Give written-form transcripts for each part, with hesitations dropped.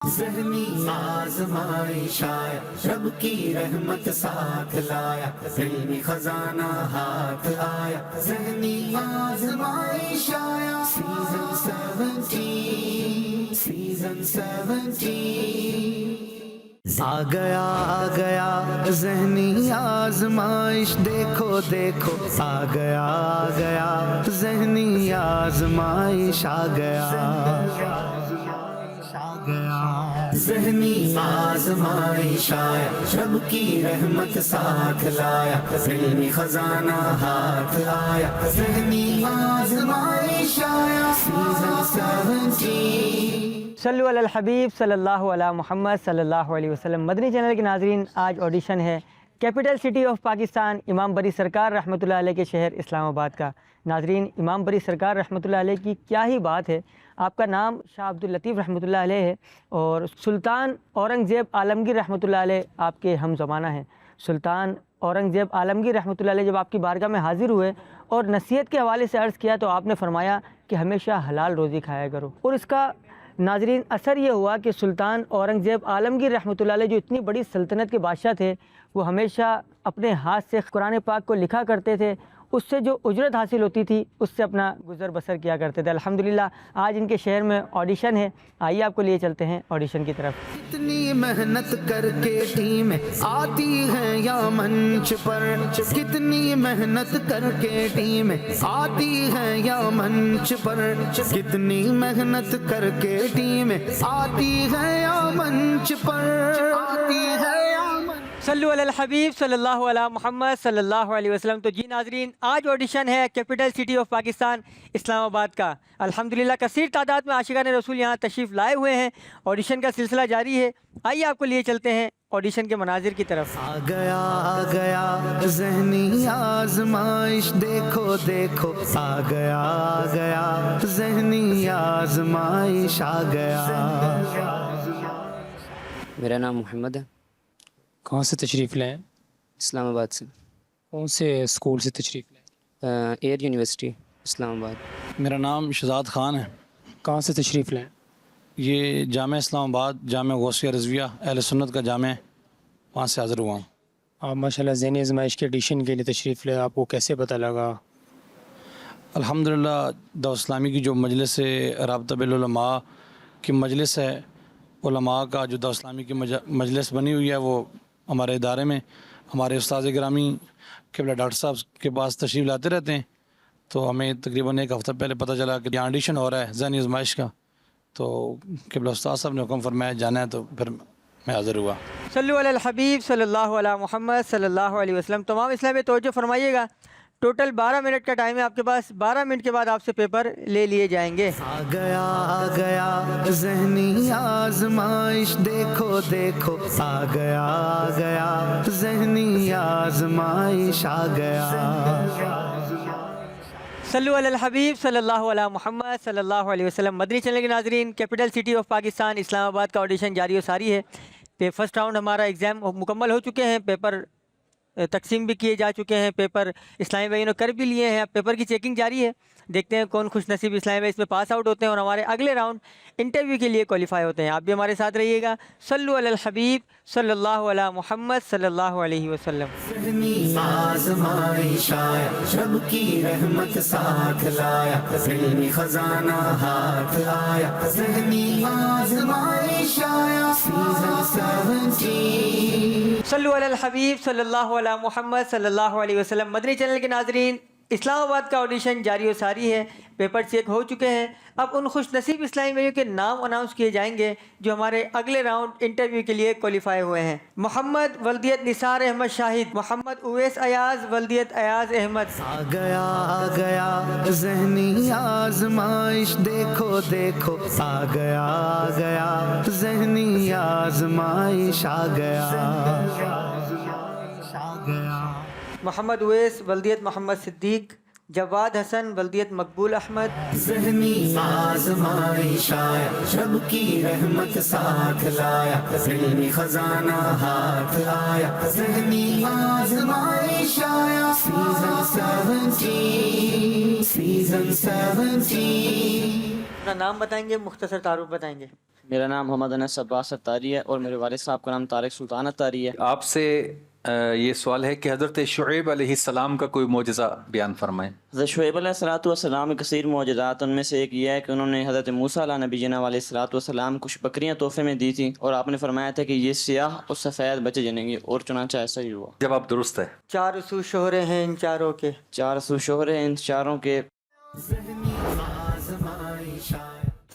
ذہنی آزمائش آیا، رب کی رحمت ساتھ لایا، علمی خزانہ ہاتھ آیا، ذہنی آزمائش آیا، سیزن 17 آ گیا ذہنی آزمائش، دیکھو دیکھو آ گیا ذہنی آزمائش آ گیا ذہنی آزمائش آیا، رب کی رحمت ساتھ لایا، علمی خزانہ ہاتھ آیا، ذہنی آزمائش آیا، سیزن 17 صلو علی الحبیب صلی اللہ علیہ محمد صلی اللہ علیہ وسلم۔ مدنی چینل کے ناظرین، آج آڈیشن ہے کیپٹل سٹی آف پاکستان امام بری سرکار رحمۃ اللہ علیہ کے شہر اسلام آباد کا۔ ناظرین، امام بری سرکار رحمۃ اللہ علیہ کی کیا ہی بات ہے۔ آپ کا نام شاہ عبداللطیف رحمۃ اللہ علیہ ہے اور سلطان اورنگزیب عالمگیر رحمۃ اللہ علیہ آپ کے ہم زمانہ ہیں۔ سلطان اورنگزیب عالمگیر رحمۃ اللہ علیہ جب آپ کی بارگاہ میں حاضر ہوئے اور نصیحت کے حوالے سے عرض کیا تو آپ نے فرمایا کہ ہمیشہ حلال روزی کھایا کرو، اور اس کا ناظرین اثر یہ ہوا کہ سلطان اورنگزیب عالمگیر رحمۃ اللہ علیہ جو اتنی بڑی سلطنت کے بادشاہ تھے، وہ ہمیشہ اپنے ہاتھ سے قرآن پاک کو لکھا کرتے تھے، اس سے جو اجرت حاصل ہوتی تھی اس سے اپنا گزر بسر کیا کرتے تھے۔ الحمدللہ آج ان کے شہر میں آڈیشن ہے، آئیے آپ کو لیے چلتے ہیں آڈیشن کی طرف۔ کتنی محنت کر کے ٹیم آتی ہے یا منچ پر، کتنی محنت کر کے ٹیم آتی ہے یا منچ پر، کتنی محنت کر کے ٹیم آتی ہے یا منچ پر، آتی ہے یا صلو علی الحبیب صلی اللہ علیہ محمد صلی اللہ علیہ وسلم۔ تو جی ناظرین، آج آڈیشن ہے کیپٹل سٹی آف پاکستان اسلام آباد کا۔ الحمدللہ کثیر تعداد میں عاشقان رسول یہاں تشریف لائے ہوئے ہیں، آڈیشن کا سلسلہ جاری ہے۔ آئیے آپ کو لیے چلتے ہیں آڈیشن کے مناظر کی طرف۔ آ گیا ذہنی آزمائش، دیکھو دیکھو آ گیا ذہنی آزمائش آ گیا۔ میرا نام محمد ہے، کہاں سے تشریف لائیں؟ اسلام آباد سے، کون سے اسکول سے تشریف لائیں؟ ایئر یونیورسٹی اسلام آباد۔ میرا نام شہزاد خان ہے، کہاں سے تشریف لائیں؟ یہ جامعہ اسلام آباد، جامعہ غوثیہ رضویہ اہل سنت کا جامعہ ہے، وہاں سے حاضر ہوا ہوں۔ آپ ماشاءاللہ ذہنی آزمائش کے ایڈیشن کے لیے تشریف لائے، آپ کو کیسے پتہ لگا؟ الحمدللہ دعوت اسلامی کی جو مجلس رابطہ بالعلماء کی مجلس ہے، علماء کا جو دعوت اسلامی کی مجلس بنی ہوئی ہے، وہ ہمارے ادارے میں ہمارے استاد گرامی قبلہ ڈاکٹر صاحب کے پاس تشریف لاتے رہتے ہیں، تو ہمیں تقریباً ایک ہفتہ پہلے پتہ چلا کہ یہاں آڈیشن ہو رہا ہے ذہنی آزمائش کا، تو قبلہ استاد صاحب نے حکم فرمایا جانا ہے، تو پھر میں حاضر ہوا۔ صلو علی الحبیب صلی اللہ علیہ محمد صلی اللہ علیہ وسلم۔ تمام اسلامی توجہ فرمائیے گا، ٹوٹل 12 منٹ کا ٹائم ہے آپ کے پاس، 12 منٹ کے بعد آپ سے پیپر لے لیے جائیں گے۔ آ گیا ذہنی آزمائش، دیکھو دیکھو آ گیا ذہنی آزمائش آ گیا۔ صلو علی الحبیب صلی اللہ علیہ محمد صلی اللہ علیہ وسلم۔ مدنی چینل کے ناظرین، کیپٹل سٹی آف پاکستان اسلام آباد کا آڈیشن جاری و ساری ہے۔ فرسٹ راؤنڈ ہمارا ایگزام مکمل ہو چکے ہیں، پیپر تقسیم بھی کیے جا چکے ہیں، پیپر اسلامی بھائیوں نے کر بھی لیے ہیں، اب پیپر کی چیکنگ جاری ہے۔ دیکھتے ہیں کون خوش نصیب اسلامی بھائی اس میں پاس آؤٹ ہوتے ہیں اور ہمارے اگلے راؤنڈ انٹرویو کے لیے کوالیفائی ہوتے ہیں۔ آپ بھی ہمارے ساتھ رہیے گا۔ صلو علی الحبیب صلی اللہ علیہ محمد صلی اللہ علیہ وسلم۔ ذہنی آزمائش آیا، رب کی رحمت ساتھ لایا، علمی خزانہ ہاتھ آیا، ذہنی آزمائش آیا، سیزن 17 صلو علی الحبیب صلی اللہ علیہ محمد صلی اللہ علیہ وسلم۔ مدنی چینل کے ناظرین، اسلام آباد کا آڈیشن جاری و ساری ہے، پیپر چیک ہو چکے ہیں۔ اب ان خوش نصیب اسلامی بھائیوں کے نام اناؤنس کیے جائیں گے جو ہمارے اگلے راؤنڈ انٹرویو کے لیے کوالیفائی ہوئے ہیں۔ محمد ولدیت نثار احمد شاہد، محمد اویس ایاز ولدیت ایاز احمد۔ آ گیا ذہنی آزمائش، دیکھو دیکھو آ گیا ذہنی آزمائش آ گیا۔ محمد اویس ولدیت محمد صدیق، جواد حسن ولدیت مقبول احمد۔ ذہنی آزمائش آیا، رب کی رحمت ساتھ لایا، علمی خزانہ ہاتھ آیا، ذہنی آزمائش آیا، سیزن 17 اپنا نام بتائیں گے، مختصر تعارف بتائیں گے۔ میرا نام محمد انس عباس اتاری ہے اور میرے والد صاحب کا نام طارق سلطان اتاری ہے۔ آپ سے یہ سوال ہے کہ حضرت شعیب علیہ السلام کا کوئی معجزہ بیان فرمائیں۔ حضرت شعیب علیہ السلام کے کثیر معجزات، ان میں سے ایک یہ ہے کہ انہوں نے حضرت موسیٰ علیہ نبی جناب علیہ السلام کچھ بکریاں تحفے میں دی تھیں، اور آپ نے فرمایا تھا کہ یہ سیاہ اور سفید بچے جنیں گے، اور چنانچہ ایسا ہی ہوا۔ جواب درست ہے۔ 400 شہرے ہیں ان چاروں کے، 400 شہرے ہیں ان چاروں کے،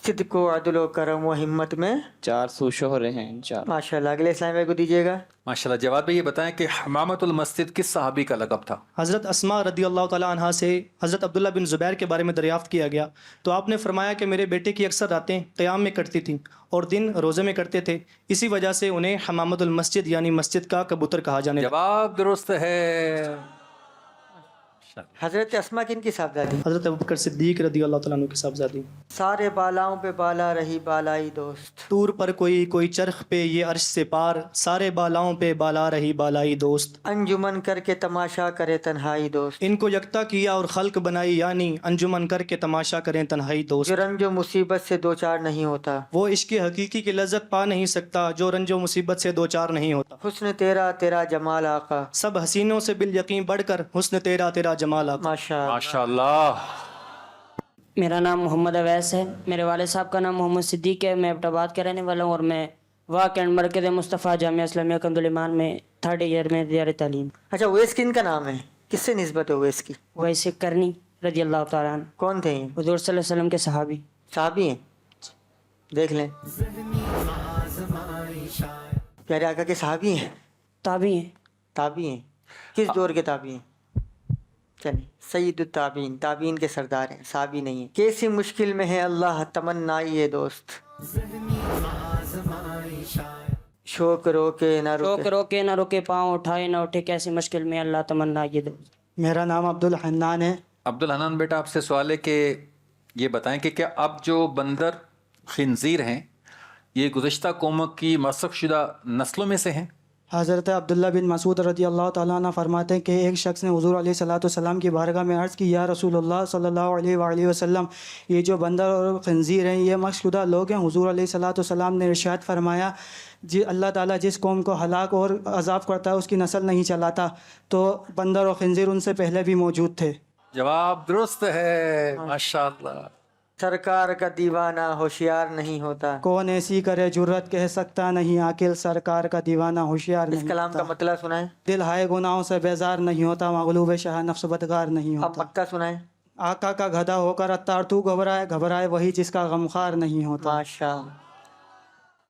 صدق و عدل و کرم و ہمت میں 400 شہرے ہیں ان چاروں۔ ماشاءاللہ۔ اگلے اسلام بھائی کو دیجیے گا۔ ماشاءاللہ۔ جواد بھائی یہ بتائیں کہ حمامۃ المسجد کس صحابی کا لقب تھا؟ حضرت اسماء رضی اللہ تعالیٰ عنہا سے حضرت عبداللہ بن زبیر کے بارے میں دریافت کیا گیا تو آپ نے فرمایا کہ میرے بیٹے کی اکثر راتیں قیام میں کٹتی تھیں اور دن روزے میں کرتے تھے، اسی وجہ سے انہیں حمامۃ المسجد یعنی مسجد کا کبوتر کہا جانے لگا۔ جواب درست ہے۔ حضرت اسما کن کی صاحبزادی؟ حضرت ابوبکر صدیق رضی اللہ تعالیٰ عنہ کی صاحبزادی۔ سارے بالاؤں پہ بالا رہی بالائی دوست، طور پر کوئی چرخ پہ یہ عرش سے پار، سارے بالاؤں پہ بالا رہی بالائی دوست۔ انجمن کر کے تماشا کرے تنہائی دوست، ان کو یکتا کیا اور خلق بنائی، یعنی انجمن کر کے تماشا کریں تنہائی دوست۔ جو رنج و مصیبت سے دو چار نہیں ہوتا، وہ عشق حقیقی کی لذت پا نہیں سکتا جو رنج و مصیبت سے دو چار نہیں ہوتا۔ حسن تیرا تیرا جمال آقا، سب حسینوں سے بالیقین بڑھ کر حسن تیرا تیرا جمال آقا۔ ماشاء ماشاءاللہ۔ میرا نام محمد اویس ہے، میرے والد صاحب کا نام محمد صدیق ہے، میں ایبٹ آباد کا رہنے والا ہوں، اور میں واقع اینڈ مرکز مصطفیٰ جامعہ اسلامیہ کنز الایمان میں 3rd ایئر میں زیر تعلیم۔ اچھا، اویس کن کا نام ہے؟ کس سے نسبت ہے اویس کی؟ ویسے کرنی رضی اللہ تعالیٰ عنہ، کون تھے یہ؟ حضور صلی اللہ علیہ وسلم کے صحابی۔ صحابی ہیں؟ دیکھ لیں، پیارے آقا کے صحابی ہیں؟ تابعی ہیں۔ تابعی ہیں؟ کس دور کے تابعی ہیں؟ چلیے، سید التابعین، تابعین کے سردار ہیں، صحابی نہیں ہیں۔ کیسی مشکل میں ہے اللہ تمنائی ہے دوست، شوق روکے نہ روک روکے، روکے نہ روکے، پاؤں اٹھائے نہ اٹھے، کیسی مشکل میں اللہ تمنا یہ دو۔ میرا نام عبدالحنان ہے۔ عبدالحنان بیٹا آپ سے سوال ہے کہ یہ بتائیں کہ کیا اب جو بندر خنزیر ہیں یہ گزشتہ قوموں کی مسخ شدہ نسلوں میں سے ہیں؟ حضرت عبداللہ بن مسعود رضی اللہ تعالیٰ عنہ فرماتے ہیں کہ ایک شخص نے حضور علیہ السلام کی بارگاہ میں عرض کی، یا رسول اللہ صلی اللہ علیہ وآلہ وسلم، یہ جو بندر اور خنزیر ہیں یہ مسخ شدہ لوگ ہیں۔ حضور علیہ السلام نے ارشاد فرمایا، اللہ تعالیٰ جس قوم کو ہلاک اور عذاب کرتا ہے اس کی نسل نہیں چلاتا، تو بندر اور خنزیر ان سے پہلے بھی موجود تھے۔ جواب درست ہے۔ ماشاءاللہ۔ سرکار کا دیوانہ ہوشیار نہیں ہوتا، کون ایسی کرے جرت کہہ سکتا نہیں عاقل، سرکار کا دیوانہ ہوشیار اس نہیں کلام کا ہوتا۔ مطلب سنائیں، دل ہائے گناہوں سے بیزار نہیں ہوتا، مغلوب شاہ نفس بدگار نہیں اب ہوتا۔ مکہ سنائیں۔ آقا کا گدھا ہو کر اتار تو گھبرائے وہی جس کا غمخوار نہیں ہوتا۔ ماشاء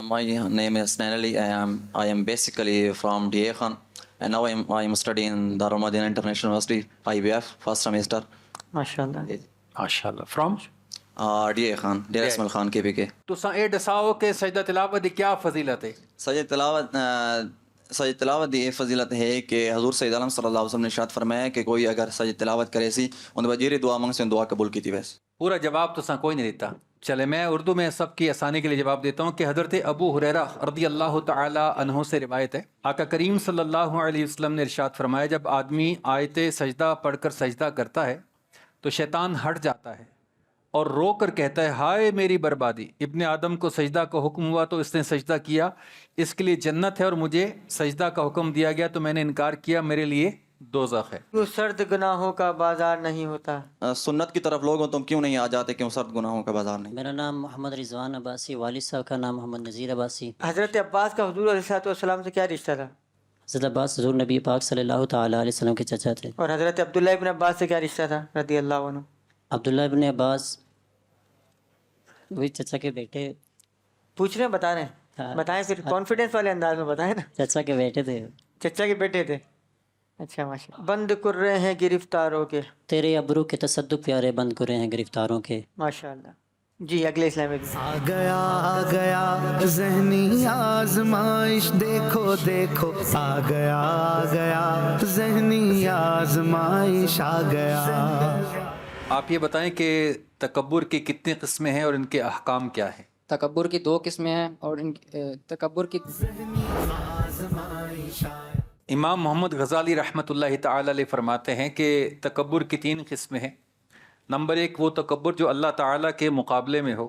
My name is Nanali. I am basically from Diekhan, and now I am studying Darul Madinah International University, IBF, first semester. ماشاء اللہ۔ ماشاءاللہ۔ From Diekhan, Deir Ismail Khan KPK. تساں اے دساؤ کہ سجدہ تلاوت دی کیا فضیلت ہے؟ سجد تلاوت دی یہ فضیلت ہے کہ حضور سید عالم صلی اللہ علیہ وسلم نے ارشاد فرمایا کہ کوئی اگر سجد تلاوت کرے سی ان بجیری دعا منگ سے دعا قبول کی تھی۔ ویسے پورا جواب تساں کوئی نہیں دیتا۔ چلے میں اردو میں سب کی آسانی کے لیے جواب دیتا ہوں کہ حضرت ابو ہریرہ رضی اللہ تعالی عنہ سے روایت ہے، آقا کریم صلی اللہ علیہ وسلم نے ارشاد فرمایا، جب آدمی آیت سجدہ پڑھ کر سجدہ کرتا ہے تو شیطان ہٹ جاتا ہے اور رو کر کہتا ہے، ہائے میری بربادی، ابن آدم کو سجدہ کا حکم ہوا تو اس نے سجدہ کیا، اس کے لیے جنت ہے، اور مجھے سجدہ کا حکم دیا گیا تو میں نے انکار کیا، میرے لیے دوزخ ہے۔ کیوں سرد گناہوں کا بازار نہیں ہوتا؟ سنت کی طرف لوگ ہو تم کیوں نہیں آ جاتے، کیوں سرد گناہوں کا بازار نہیں؟ میرا نام محمد رضوان عباسی، والد صاحب کا نام محمد نذیر عباسی۔ حضرت عباس کا حضور علیہ السلام سے کیا رشتہ تھا؟ حضرت عباس حضور نبی پاک صلی اللہ تعالیٰ علیہ وسلم کے چچا تھے۔ اور حضرت عبداللہ ابن عباس سے کیا رشتہ تھا رضی اللہ عنہ؟ عبداللہ ابن عباس وہی چچا کے بیٹے، پوچھ رہے ہیں، بتا رہے ہیں، ہاں۔ بتائیں پھر کانفیڈنس والے انداز میں بتائیں نا۔ چچا کے بیٹے تھے۔ چچا کے بیٹے تھے، اچھا ماشاء اللہ۔ بند کر رہے ہیں گرفتاروں کے، تیرے ابرو کے تصدق پیارے بند کرے ہیں گرفتاروں کے۔ ماشاء اللہ۔ جی اگلے اسلام میں آ گیا ذہنی آزمائش، دیکھو دیکھو آ گیا ذہنی آزمائش آ گیا۔ آپ یہ بتائیں کہ تکبر کی کتنی قسمیں ہیں اور ان کے احکام کیا ہیں؟ تکبر کی 2 قسمیں ہیں اور تکبر کی امام محمد غزالی رحمۃ اللہ تعالی علیہ فرماتے ہیں کہ تکبر کی 3 قسمیں ہیں۔ نمبر 1 وہ تکبر جو اللہ تعالیٰ کے مقابلے میں ہو،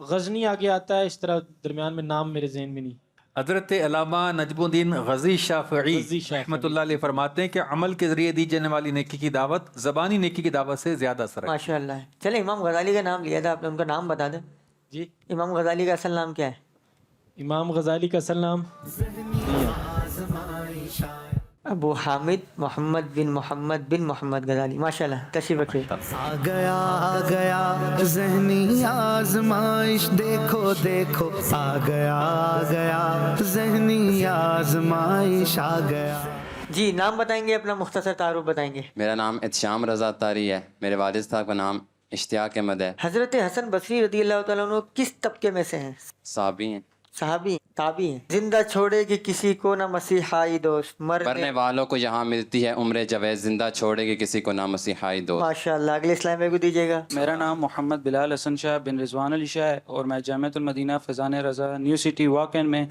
غزنی آگے آتا ہے، اس طرح درمیان میں نام میرے ذہن میں نہیں۔ حضرت علامہ نجم الدین غزی شافعی رحمۃ اللہ علیہ فرماتے ہیں کہ عمل کے ذریعے دی جانے والی نیکی کی دعوت زبانی نیکی کی دعوت سے زیادہ اثر ہے۔ ماشاء اللہ ہے۔ چلے امام غزالی کا نام لیا تھا آپ نے، ان کا نام بتا دیں۔ جی امام غزالی کا اصل نام کیا ہے؟ امام غزالی کا اصل نام ابو حامد محمد بن محمد غزالی۔ ماشاء اللہ، تشریف رکھیے۔ آ گیا ذہنی آزمائش، دیکھو دیکھو آ گیا ذہنی آزمائش آ گیا۔ جی نام بتائیں گے، اپنا مختصر تعارف بتائیں گے۔ میرا نام اتشام رضا طاری ہے، میرے والد صاحب کا نام اشتیاق احمد ہے۔ حضرت حسن بصری رضی اللہ تعالیٰ عنہ کس طبقے میں سے ہیں؟ صحابی ہیں۔ صحابی تابعی ہیں۔ زندہ چھوڑے گی کسی کو نہ مسیحائی دوست، مرنے والوں کو یہاں ملتی ہے عمر جاوید، زندہ چھوڑے گی کسی کو نہ مسیحائی دوست۔ ماشاء اللہ۔ اگلے اسلام میں کو دیجیے گا۔ میرا نام محمد بلال حسن شاہ بن رضوان علی شاہ ہے اور میں جامعۃ المدینہ فیضان رضا نیو سٹی واقعین میں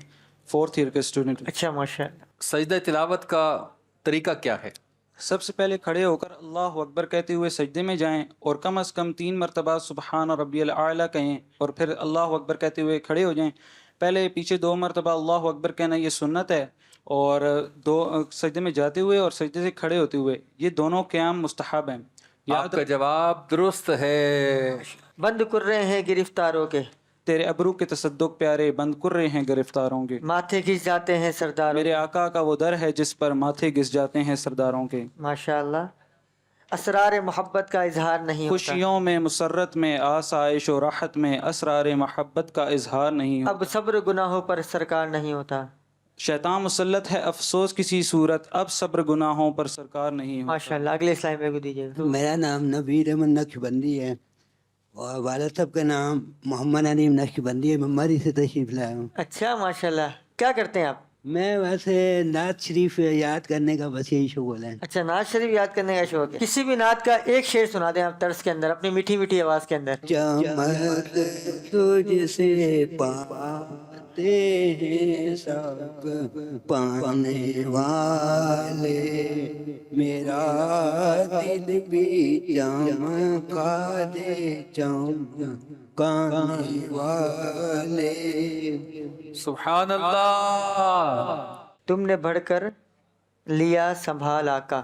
4th ایئر کا اسٹوڈنٹ ہوں۔ اچھا ماشاء اللہ۔ سجدہ تلاوت کا طریقہ کیا ہے؟ سب سے پہلے کھڑے ہو کر اللہ اکبر کہتے ہوئے سجدے میں جائیں اور کم از کم 3 مرتبہ سبحان ربی الاعلیٰ کہیں اور پھر اللہ اکبر کہتے ہوئے کھڑے ہو جائیں۔ پہلے پیچھے 2 مرتبہ اللہ اکبر کہنا یہ سنت ہے، اور 2 سجدے میں جاتے ہوئے اور سجدے سے کھڑے ہوتے ہوئے، یہ دونوں قیام مستحب ہیں۔ آپ کا جواب درست ہے۔ بند کر رہے ہیں گرفتاروں کے، تیرے ابرو کے تصدق پیارے بند کر رہے ہیں گرفتاروں کے، ماتھے گھس جاتے ہیں سرداروں۔ میرے آقا کا وہ در ہے جس پر ماتھے گھس جاتے ہیں سرداروں کے۔ ماشاء اللہ۔ اسرار محبت کا اظہار نہیں ہوتا، خوشیوں میں مسرت میں آسائش و راحت میں اسرار محبت کا اظہار نہیں ہوتا۔ اب صبر گناہوں پر سرکار نہیں ہوتا، شیطان مسلط ہے افسوس کسی صورت، اب صبر گناہوں پر سرکار نہیں ہوتا۔ ماشاء اللہ۔ اگلے اسلام میں کو دیجیے گا۔ میرا نام نبیر احمد نقشبندی ہے اور والد صاحب کا نام محمد علیم نقشبندی ہے، میں مری سے تشریف لایا ہوں۔ اچھا ماشاء اللہ۔ کیا کرتے ہیں آپ؟ میں ویسے نعت شریف یاد کرنے کا بس یہی شغل ہے۔ اچھا نعت شریف یاد کرنے کا شوق ہے۔ کسی بھی نعت کا ایک شعر سنا دیں آپ طرز کے اندر، اپنی میٹھی میٹھی آواز کے اندر۔ چمک تجھ سے پاتے ہیں سب پانے والے، میرا دل بھی چمکا دے چمکانے والے۔ سبحان اللہ۔ تم نے بڑھ کر لیا سنبھال آقا،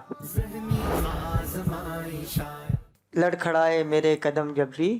لڑکھڑائے میرے قدم جب بھی،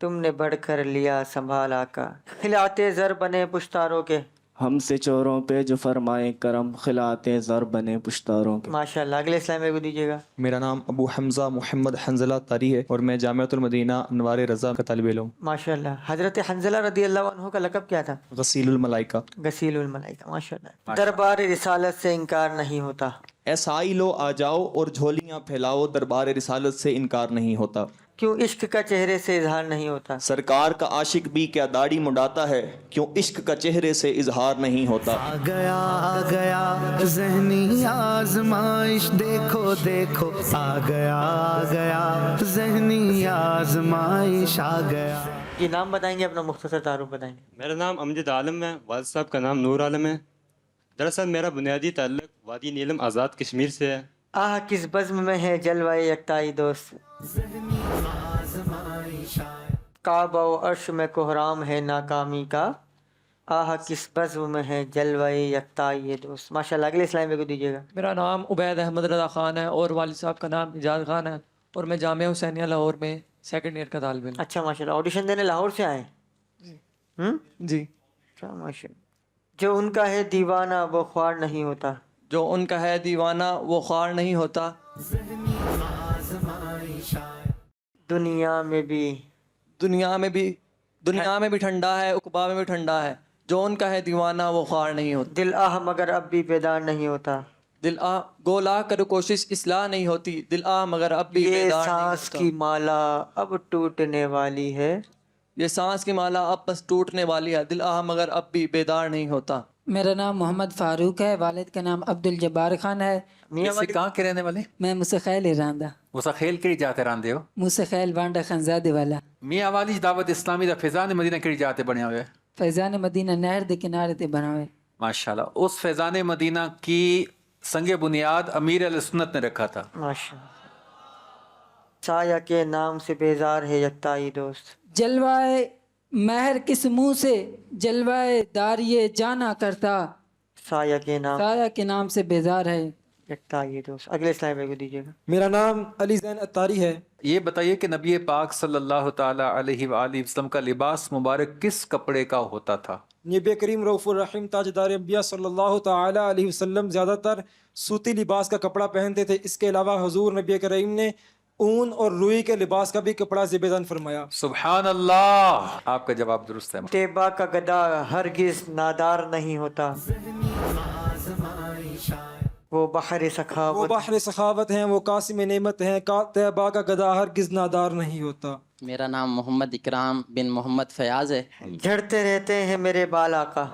تم نے بڑھ کر لیا سنبھال آقا، کھلاتے زر بنے پشتاروں کے۔ ہم سے چوروں پہ جو فرمائے کرم، خلاتے زر بنے پشتاروں کے۔ ماشاء اللہ۔ اگلے اسلام میں کو دیجیے گا۔ میرا نام ابو حمزہ محمد حنزلہ طاری ہے اور میں جامعۃ المدینہ انوار رضا کا طالب علم۔ ماشاء اللہ۔ حضرت حنزلہ رضی اللہ عنہ کا لقب کیا تھا؟ غسیل الملائکہ۔ غسیل الملائکہ۔ ماشاء اللہ۔ دربار رسالت سے انکار نہیں ہوتا، ایسائی لو آ جاؤ اور جھولیاں پھیلاؤ، دربار رسالت سے انکار نہیں ہوتا۔ کیوں عشق کا چہرے سے اظہار نہیں ہوتا؟ سرکار کا عاشق بھی کیا داڑھی مڈاتا ہے، کیوں عشق کا چہرے سے اظہار نہیں ہوتا۔ آ گیا ذہنی آزمائش، دیکھو دیکھو آ گیا ذہنی آزمائش آ گیا۔ یہ نام بتائیں گے، اپنا مختصر تعارف بتائیں گے۔ میرا نام امجد عالم ہے، والد صاحب کا نام نور عالم ہے۔ دراصل میرا بنیادی تعلق وادی نیلم آزاد کشمیر سے ہے۔ آہ کس بزم میں ہے جلوہ یکتائی دوست، کعبہ و عرش میں کوہرام ہے ناکامی کا، آہ کس بزم میں ہے جلوہ یکتائی دوست۔ ماشاء اللہ۔ اگلے اسلام میں کو دیجیے گا۔ میرا نام عبید احمد رضا خان ہے اور والد صاحب کا نام اجاز خان ہے اور میں جامعہ حسینیہ لاہور میں 2nd ایئر کا طالب علم۔ اچھا ماشاء اللہ۔ آڈیشن دینے لاہور سے آئے ہیں؟ جی۔ اچھا ماشاء اللہ۔ جو ان کا ہے دیوانہ وہ خوار نہیں ہوتا، جو ان کا ہے دیوانہ وہ خوار نہیں ہوتا، دنیا میں بھی ٹھنڈا ہے، عقبا میں بھی ٹھنڈا ہے، جو ان کا ہے دیوانہ وہ خوار نہیں ہوتا، دل آہ مگر اب بھی بیدار نہیں ہوتا، دل آہ گولا کرو کوشش اصلاح نہیں ہوتی، دل آہ مگر اب بھی یہ بیدار نہیں سانس ہوتا، کی مالا اب ٹوٹنے والی ہے، یہ سانس کی مالا اب بس ٹوٹنے والی ہے، دل آہ مگر اب بھی بیدار نہیں ہوتا۔ میرا نام محمد فاروق ہے، والد کا نام عبد الجبار خان ہے۔ ویسے کہاں کے رہنے والے؟ میں مسخیل راندہ، مسخیل کہڑی جاتے راندے ہو؟ مسخیل وانڈا خانزادے والا۔ میاں والی دعوت اسلامی دا فیضان مدینہ کہڑی جاتے بنیا ہوئے؟ فیضان مدینہ نہر دے کنارے تے بنا ہوئے۔ ماشاءاللہ۔ اس فیضان مدینہ کی سنگ بنیاد امیر علیہ سنت نے رکھا تھا۔ ماشاءاللہ۔ سایہ کے نام سے بیزار ہے یکتائی دوست. جلوائے مہر کس منہ سے جلوائے داریے جانا کرتا. سایہ کے نام سے بیزار ہے یکتائی دوست. اگلے سلائڈ کو دیجیے گا. میرا نام علی زین اتاری ہے. یہ بتائیے کہ نبی پاک صلی اللہ تعالی علیہ وآلہ وسلم کا لباس مبارک کس کپڑے کا ہوتا تھا؟ نبی کریم رؤوف الرحیم تاجدار انبیاء صلی اللہ تعالی علیہ وسلم زیادہ تر سوتی لباس کا کپڑا پہنتے تھے. اس کے علاوہ حضور نبی کریم نے اون اور روئی کے لباس کا بھی کپڑا زیب تن فرمایا. سبحان اللہ. آپ کا جواب درست ہے. طیبہ کا گدا ہرگز نادار نہیں ہوتا. وہ بحر سخاوت ہیں، وہ قاسم نعمت ہیں. طیبہ کا گدا ہرگز نادار نہیں ہوتا. میرا نام محمد اکرام بن محمد فیاض ہے. جھڑتے رہتے ہیں میرے بال آقا.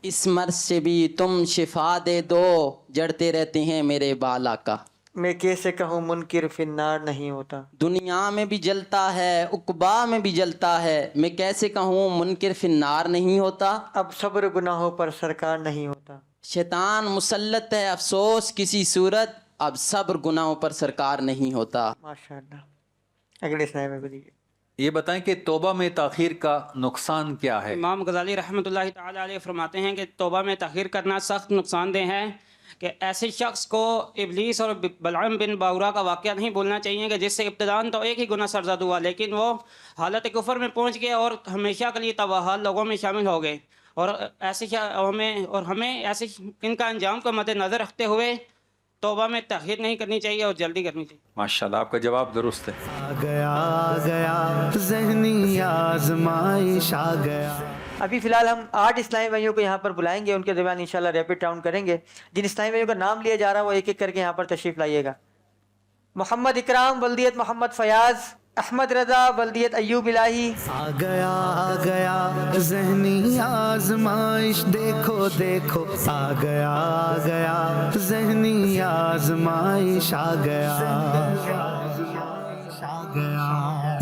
اس مرض سے بھی تم شفا دے دو، جڑتے رہتے ہیں میرے بال آقا. میں کیسے کہوں منکر فی النار نہیں ہوتا. دنیا میں بھی جلتا ہے، عقبا میں بھی جلتا ہے، میں کیسے کہوں منکر فی النار نہیں ہوتا. اب صبر گناہوں پر سرکار نہیں ہوتا. شیطان مسلط ہے افسوس کسی صورت، اب صبر گناہوں پر سرکار نہیں ہوتا. ماشاءاللہ. اگلے سلائڈ میں دیجیے. یہ بتائیں کہ توبہ میں تاخیر کا نقصان کیا ہے؟ امام غزالی رحمۃ اللہ تعالی علیہ فرماتے ہیں کہ توبہ میں تاخیر کرنا سخت نقصان دہ ہے، کہ ایسے شخص کو ابلیس اور بلعام بن باورا کا واقعہ نہیں بولنا چاہیے کہ جس سے ابتداً تو ایک ہی گناہ سرزد ہوا، لیکن وہ حالت کفر میں پہنچ گئے اور ہمیشہ کے لیے تباہ لوگوں میں شامل ہو گئے. اور ہمیں ایسے ان کا انجام کو مد نظر رکھتے ہوئے توبہ میں تاخیر نہیں کرنی چاہیے اور جلدی کرنی چاہیے. ماشاءاللہ آپ کا جواب درست ہے. آ گیا ذہنی آزمائش آ گیا. ابھی فی الحال ہم 8 اسلامی بھائیوں کو یہاں پر بلائیں گے، ان کے درمیان انشاءاللہ ریپڈ راؤنڈ کریں گے. جن اسلامی بھائیوں کا نام لیا جا رہا ہے وہ ایک ایک کر کے یہاں پر تشریف لائیے گا. محمد اکرام بلدیت محمد فیاض. احمد رضا بلدیت ایوب الہی. آ گیا ذہنی آزمائش دیکھو دیکھو. آ گیا ذہنی آزمائش آ گیا.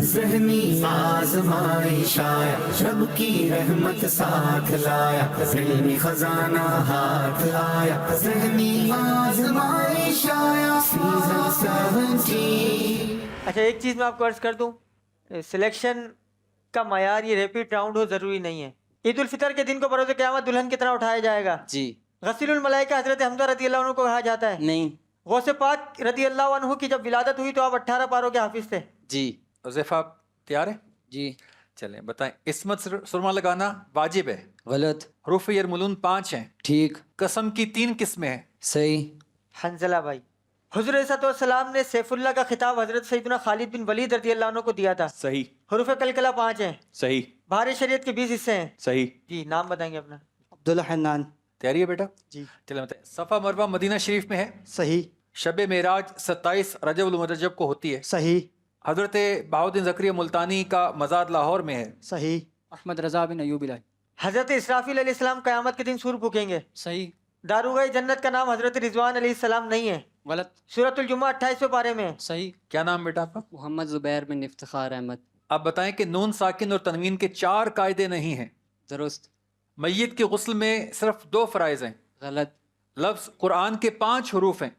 ذہنی آزمائش آیا، رب کی رحمت ساتھ لایا، علمی خزانہ ہاتھ آیا. ذہنی آزمائش آیا سیزن 17. اچھا ایک چیز میں آپ کو عرض کر دوں، سلیکشن کا معیار یہ ریپڈ راؤنڈ ہو ضروری نہیں ہے. عید الفطر کے دن کو بروز قیامت دلہن کی طرح اٹھایا جائے گا. جی. غسیل الملائکہ حضرت حمزہ رضی اللہ عنہ کو کہا جاتا ہے. نہیں. غوث پاک رضی اللہ عنہ کی جب ولادت ہوئی تو آپ 18 پاروں کے حافظ تھے. جی. حذیفہ آپ تیار ہیں؟ جی. چلیں بتائیں. عصمت سرما لگانا واجب ہے. غلط. حروف یرملون 5 ہیں. ٹھیک. قسم کی 3 قسمیں ہیں. صحیح. حنزلہ بھائی، حضور صلی اللہ علیہ وسلم نے سیف اللہ کا خطاب حضرت سیدنا خالد بن ولید رضی اللہ عنہ کو دیا تھا. صحیح. حروف کلکلہ 5 ہیں. صحیح. بہار شریعت کے 20 حصے ہیں. صحیح. جی نام بتائیں گے اپنا. عبداللہ حنان. تیاری ہے بیٹا؟ جی. چلیں بتائیں. صفا مروہ مدینہ شریف میں ہے. صحیح. شب معراج 27 رجب المرجب کو ہوتی ہے. صحیح. حضرت بہاؤدین زکریا ملتانی کا مزار لاہور میں ہے. صحیح. احمد رضا بن ایوب الہی. حضرت اسرافیل علیہ السلام قیامت کے دن سور پھونکیں گے. صحیح. داروغہ جنت کا نام حضرت رضوان علیہ السلام نہیں ہے. غلط. سورۃ الجمعہ 28ویں پارے میں. صحیح. کیا نام بیٹا آپ کا؟ محمد زبیر بن افتخار احمد. آپ بتائیں کہ نون ساکن اور تنوین کے 4 قاعدے نہیں ہیں. درست. میت کے غسل میں صرف 2 فرائض ہیں. غلط. لفظ قرآن کے 5 حروف ہیں.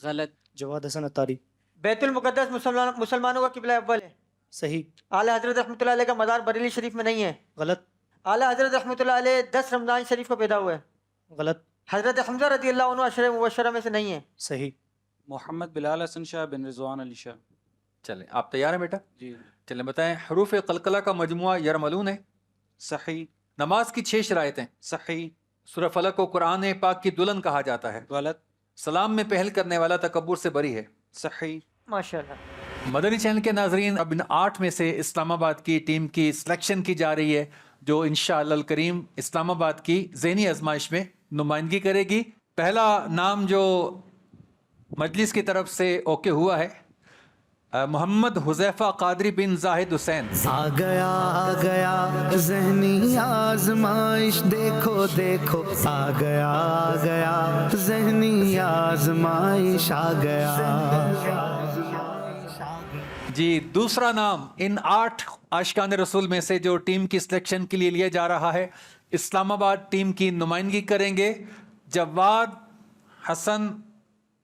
غلط. جواد حسن اتاری. بیت المقدس مسلمانوں کا قبلہ اول ہے. صحیح. اعلیٰ حضرت رحمۃ اللہ علیہ کا مزار بریلی شریف میں نہیں ہے. غلط. اعلیٰ حضرت رحمۃ اللہ علیہ 10 رمضان شریف کو پیدا ہوئے. غلط. حضرت حمزہ رضی اللہ عنہ عشرہ مبشرہ میں سے نہیں ہے. صحیح. محمد بلال حسن شاہ بن رضوان علی شاہ. چلیں آپ تیار ہیں بیٹا؟ جی. چلیں بتائیں. حروف قلقلہ کا مجموعہ یرملون ہے. صحیح. نماز کی 6 شرائطیں. صحیح. سورہ فلق کو قرآن پاک کی دلہن کہا جاتا ہے. غلط. سلام میں پہل کرنے والا تکبر سے بری ہے. صحیح. ماشاءاللہ. مدنی چینل کے ناظرین، اب ان 8 میں سے اسلام آباد کی ٹیم کی سلیکشن کی جا رہی ہے، جو انشاءاللہ الکریم اسلام آباد کی ذہنی آزمائش میں نمائندگی کرے گی. پہلا نام جو مجلس کی طرف سے اوکے ہوا ہے، محمد حذیفہ قادری بن زاہد حسین. آ گیا ذہنی آزمائش دیکھو دیکھو. آ گیا ذہنی آزمائش آ گیا. جی دوسرا نام ان 8 عاشقان رسول میں سے جو ٹیم کی سلیکشن کے لیے لیا جا رہا ہے، اسلام آباد ٹیم کی نمائندگی کریں گے جواد حسن